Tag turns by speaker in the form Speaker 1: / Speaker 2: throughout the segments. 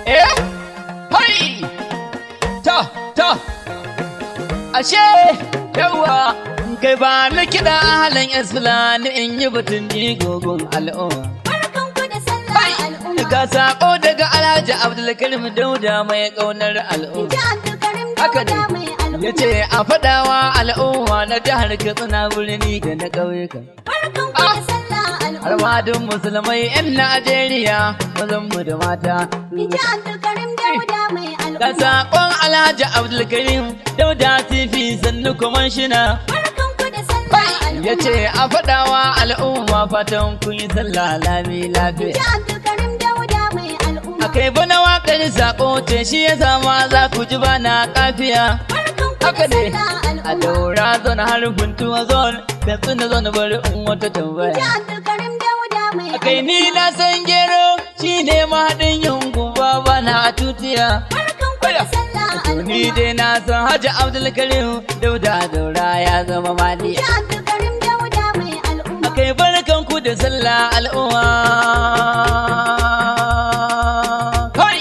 Speaker 1: hai ta ashe yawa kai ba na kiɗa halin Fulani in yi batun jigogon al'umma.
Speaker 2: Barkanku da sallah al'umma.
Speaker 1: Ga sako daga Alhaji Abdulkarim Dauda mai ƙaunar al'umma.
Speaker 2: Ji Abdulkarim
Speaker 1: Haka
Speaker 2: Dauda
Speaker 1: ne,
Speaker 2: mai al'umma.
Speaker 1: ya ce a faɗawa al'umma na jihar Katsina birni da na ƙauyuka.
Speaker 2: Barkanku da sallah al'umma.
Speaker 1: Almadun musulmai 'yan Najeriya mazanmu da mata.
Speaker 2: Ji Abdulkarim Dauda mai
Speaker 1: Ga
Speaker 2: al'umma.
Speaker 1: sakon Alhaji Abdulkarim Dauda TV sannu kwamishina.
Speaker 2: Barkanku da sallah al'umma.
Speaker 1: Ya ce a faɗawa al'umma fatan kun yi sallah lami
Speaker 2: Ji
Speaker 1: lafiya.
Speaker 2: Abdulkarim Dauda mai al'umma.
Speaker 1: A kai bana waƙar sako ce shi ya sama za ku ji bana kafiya.
Speaker 2: Barkanku
Speaker 1: Haka
Speaker 2: da
Speaker 1: ne,
Speaker 2: sallah
Speaker 1: a
Speaker 2: al'umma.
Speaker 1: daura zon harfin tuwa zon, da tsina zon bari in wata
Speaker 2: Ji
Speaker 1: tambaya.
Speaker 2: Abdulkarim Dauda mai
Speaker 1: A kai ni na san gero shi ne mahaɗin yungu ba na a tutiya.
Speaker 2: Barkanku da sallah
Speaker 1: To ni
Speaker 2: al'umma.
Speaker 1: dai na san Hajji Abdulkarim Dauda daura ya zama
Speaker 2: Ji
Speaker 1: maliya.
Speaker 2: Abdulkarim Dauda mai al'umma.
Speaker 1: Kai barkanku da sallah al'umma. Kai!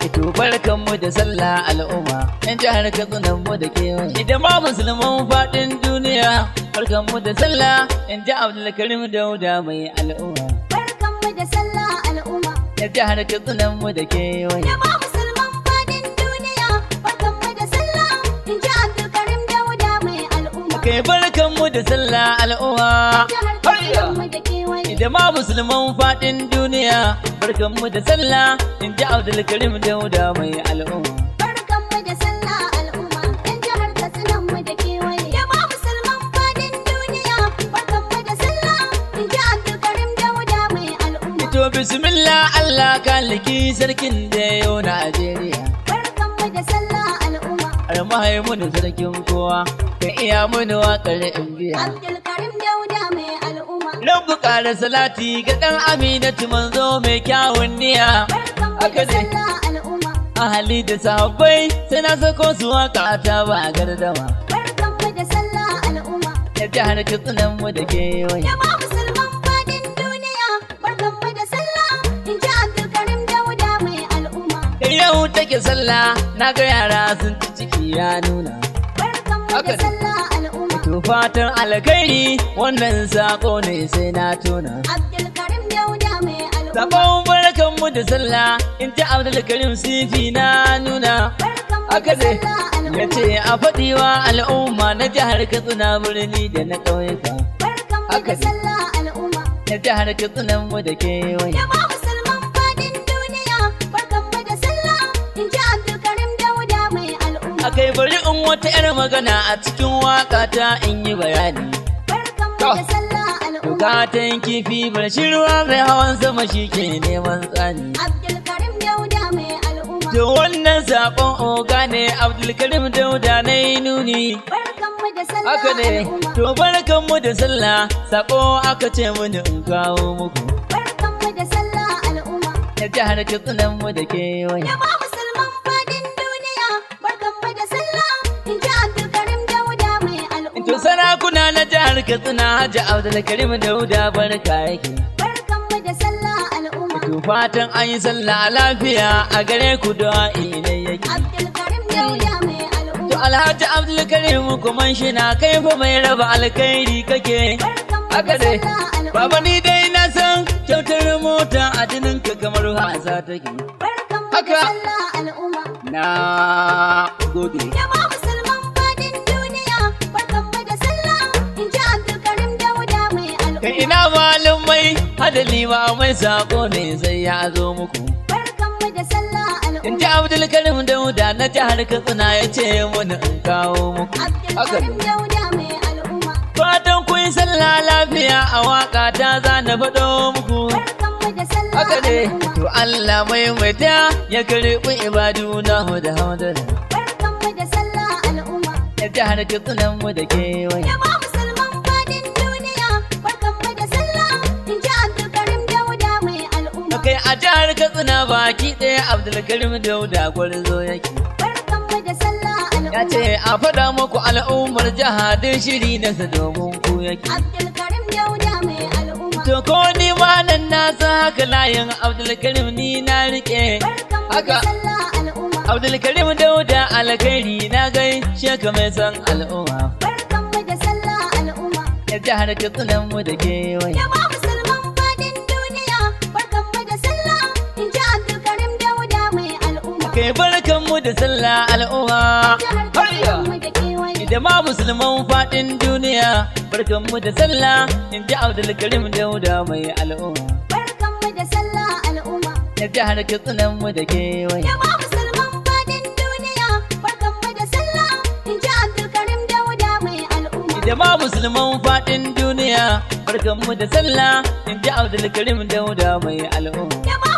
Speaker 1: Ito barkanmu da sallah al'umma. Yan jihar Katsina mu da kewaye. Idan ma musulman faɗin duniya. Barkanmu da sallah. Yan ji Abdulkarim Dauda mai al'umma.
Speaker 2: Barkanmu da sallah al'umma.
Speaker 1: Yan jihar Katsina mu da kewaye.
Speaker 2: Jama'a musulman fadin duniya, barkanmu da sallah, in ji Abdulkarim Dauda mai al'umma.
Speaker 1: Kai barkanmu da sallah al'umma.
Speaker 2: Jihar Katsina da kewaye.
Speaker 1: Idan ma musulman faɗin duniya. Barkanmu da sallah. In ji Abdulkarim Dauda mai al'umma.
Speaker 2: Barkanmu da sallah al'umma, in jihar Katsina da kewaye. Jama'a musulman fadin duniya, barkanmu da sallah, in ji Abdulkarim Dauda mai al'umma.
Speaker 1: To bismillah Allah kaliki sarkin da yau Najeriya.
Speaker 2: Barkanmu da sallah al'umma.
Speaker 1: Har mahaimun sarkin kowa ka iya mini waƙar in biya.
Speaker 2: Abdulkarim Dauda mai al'umma.
Speaker 1: Rabbu ƙara salati ga ɗan Aminatu manzo mai kyawun niyya.
Speaker 2: Barkanmu
Speaker 1: Haka
Speaker 2: da
Speaker 1: ne.
Speaker 2: sallah al'umma.
Speaker 1: Ahali da sahabbai sai na sako su waƙa ta ba gardama.
Speaker 2: Barkanmu da sallah al'umma.
Speaker 1: Ya jihar Katsinan mu da kewaye.
Speaker 2: Jama'a musulman fadin duniya, barkanmu da sallah, in ji Abdulkarim Dauda mai al'umma.
Speaker 1: Yau take sallah na ga yara sun ci ciki ya nuna.
Speaker 2: Barkanmu
Speaker 1: Haka
Speaker 2: da
Speaker 1: ne.
Speaker 2: sallah al'umma.
Speaker 1: To fatan alkhairi wannan sako ne sai na tuna.
Speaker 2: Abdulkarim Dauda mai al'umma.
Speaker 1: Sakon barkanmu da sallah in ji Abdulkarim sifi na nuna.
Speaker 2: Barkanmu
Speaker 1: Haka
Speaker 2: da
Speaker 1: ne,
Speaker 2: sallah
Speaker 1: ya
Speaker 2: al'umma.
Speaker 1: ce a faɗiwa al'umma na jihar Katsina birni da na ƙauyuka.
Speaker 2: Barkanmu
Speaker 1: Haka
Speaker 2: da
Speaker 1: ne.
Speaker 2: sallah al'umma.
Speaker 1: Na jihar Katsina mu da kewaye.
Speaker 2: Jama'a musulman fadin duniya, barkanmu da sallah, in ji Abdulkarim Dauda mai al'umma.
Speaker 1: A kai bari in wata 'yar magana a cikin waƙa ta in yi bayani.
Speaker 2: Barkanmu
Speaker 1: To.
Speaker 2: da sallah al'umma.
Speaker 1: Bukatan kifi bar shi ruwa mai hawan sama shi ke neman tsani.
Speaker 2: Abdulkarim Dauda mai al'umma.
Speaker 1: To wannan saƙon oga ne Abdulkarim Dauda na yi nuni.
Speaker 2: Barkanmu da sallah
Speaker 1: Haka ne,
Speaker 2: al'umma.
Speaker 1: to barkanmu da sallah, sako aka ce mini in kawo muku.
Speaker 2: Barkanmu da sallah al'umma.
Speaker 1: Na jihar Katsinan mu da kewaye.
Speaker 2: Jama'a musulman fadin duniya, barkanmu da sallah, in ji Abdulkarim Dauda mai
Speaker 1: To
Speaker 2: al'umma.
Speaker 1: sarakuna na jihar Katsina Hajji Abdulkarim Dauda barka yake.
Speaker 2: Barkanmu da sallah al'umma.
Speaker 1: To fatan an yi sallah lafiya a gare ku du'a'i ne yake.
Speaker 2: Abdulkarim Dauda mai
Speaker 1: To
Speaker 2: al'umma.
Speaker 1: Alhaji Abdulkarim kuma shi na kai fa mai raba alkhairi kake.
Speaker 2: Barkanmu
Speaker 1: Haka
Speaker 2: da
Speaker 1: ne,
Speaker 2: sallah al'umma.
Speaker 1: baba ni dai na san kyautar mota a jininka kamar wasa take.
Speaker 2: Barkanmu
Speaker 1: Haka.
Speaker 2: da sallah al'umma.
Speaker 1: Na gode.
Speaker 2: Jama'a musulman fadin duniya, barkanmu da sallah, in ji Abdulkarim Dauda mai al'umma.
Speaker 1: Kai ina malumai hadali ma mai sako ne sai ya zo muku.
Speaker 2: Barkanmu da sallah
Speaker 1: In ji
Speaker 2: al'umma.
Speaker 1: Abdulkarim Dauda na jihar Katsina ya ce mun in kawo muku. Haka
Speaker 2: Abdulkarim
Speaker 1: ne.
Speaker 2: Dauda mai al'umma.
Speaker 1: Fatan kun yi sallah lafiya a waka ta za na faɗo muku.
Speaker 2: Barkanmu da sallah
Speaker 1: Haka ne,
Speaker 2: al'umma.
Speaker 1: to Allah mai maita ya karɓi ibadu na da hamdala.
Speaker 2: Barkanmu da sallah al'umma.
Speaker 1: Ya jihar Katsinan mu da kewaye.
Speaker 2: Jama'a musulman fadin duniya, barkanmu da sallah, in ji Abdulkarim Dauda mai al'umma.
Speaker 1: Kai a jihar Katsina baki ɗaya Abdulkarim Dauda gwarzo yake.
Speaker 2: Barkanmu da sallah al'umma.
Speaker 1: Ya ce a faɗa muku al'ummar jiha duk shiri nasa domin ku yake.
Speaker 2: Abdulkarim Dauda mai al'umma.
Speaker 1: To ko ni ma nan na san haka layin Abdulkarim ni na rike. Haka Abdulkarim Dauda alkhairi na gaishe ka mai san al'umma.
Speaker 2: Barkanmu da sallah al'umma.
Speaker 1: Ya jihar Katsinan mu da kewaye.
Speaker 2: Ya ba musulman fadin duniya. Barkanmu da sallah in ji Abdulkarim Dauda mai al'umma.
Speaker 1: Kai barkanmu da sallah al'umma. Da ma musulman faɗin duniya, barkanmu da sallah in ji Abdulkarim Dauda mai al'umma.
Speaker 2: Barkanmu da sallah al'umma.
Speaker 1: Ya jihar Katsinan mu da kewaye.
Speaker 2: Da ma musulman faɗin duniya, barkanmu da sallah in ji Abdulkarim Dauda mai al'umma.
Speaker 1: Da ma musulman faɗin duniya, barkanmu da sallah in ji Abdulkarim Dauda mai al'umma.